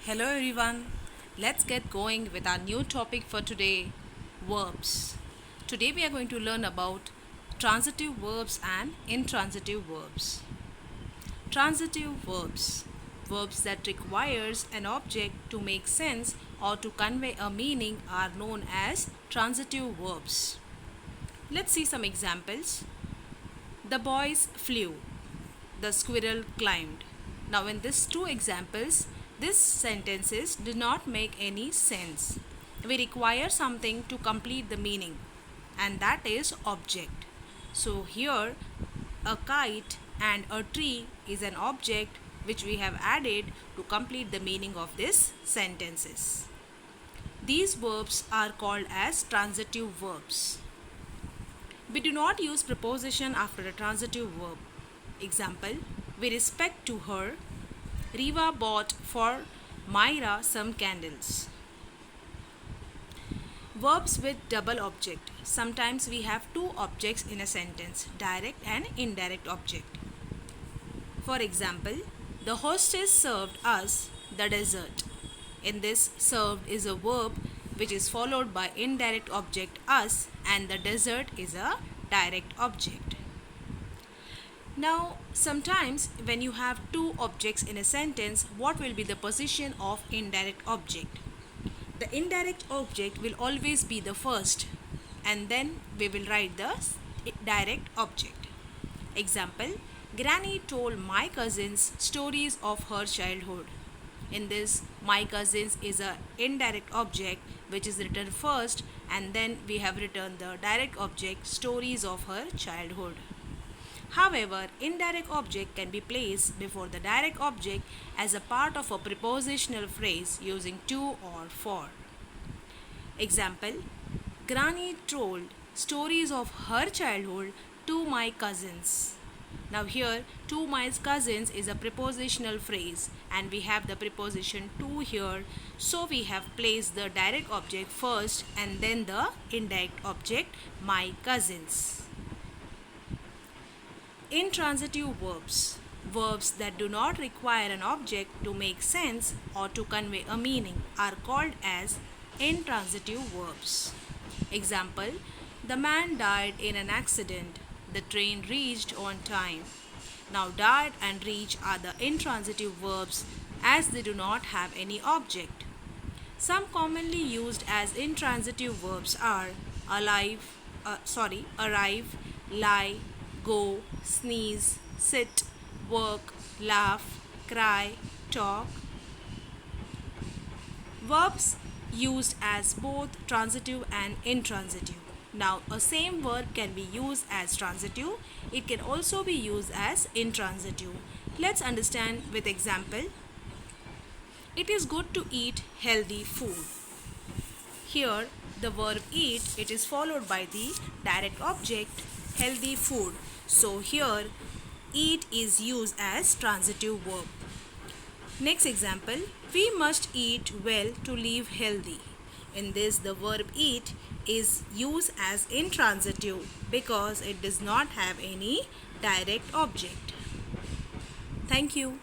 Hello everyone. Let's get going with our new topic for today, verbs. Today we are going to learn about transitive verbs and intransitive verbs. Transitive verbs. Verbs that requires an object to make sense or to convey a meaning are known as transitive verbs. Let's see some examples. The boys flew. The squirrel climbed. Now, in these two examples, these sentences do not make any sense. We require something to complete the meaning, and that is object. So, here a kite and a tree is an object which we have added to complete the meaning of these sentences. These verbs are called as transitive verbs. We do not use preposition after a transitive verb. Example, with respect to her, Riva bought for Myra some candles. Verbs with double object. Sometimes we have two objects in a sentence, direct and indirect object. For example, the hostess served us the dessert. In this, served is a verb which is followed by indirect object us, and the dessert is a direct object. Now, sometimes when you have two objects in a sentence, what will be the position of indirect object? The indirect object will always be the first, and then we will write the direct object. Example, Granny told my cousins stories of her childhood. In this, my cousins is a indirect object which is written first, and then we have written the direct object stories of her childhood. However, indirect object can be placed before the direct object as a part of a prepositional phrase using to or for. Example, Granny told stories of her childhood to my cousins. Now here, to my cousins is a prepositional phrase, and we have the preposition to here. So we have placed the direct object first and then the indirect object my cousins. Intransitive verbs. Verbs that do not require an object to make sense or to convey a meaning are called as intransitive verbs. Example, the man died in an accident. The train reached on time. Now, died and reach are the intransitive verbs as they do not have any object. Some commonly used as intransitive verbs are arrive, lie, go, sneeze, sit, work, laugh, cry, talk. Verbs used as both transitive and intransitive. Now, a same verb can be used as transitive. It can also be used as intransitive. Let's understand with example. It is good to eat healthy food. Here, the verb eat, it is followed by the direct object healthy food. So here, eat is used as transitive verb. Next example, we must eat well to live healthy. In this, the verb eat is used as intransitive because it does not have any direct object. Thank you.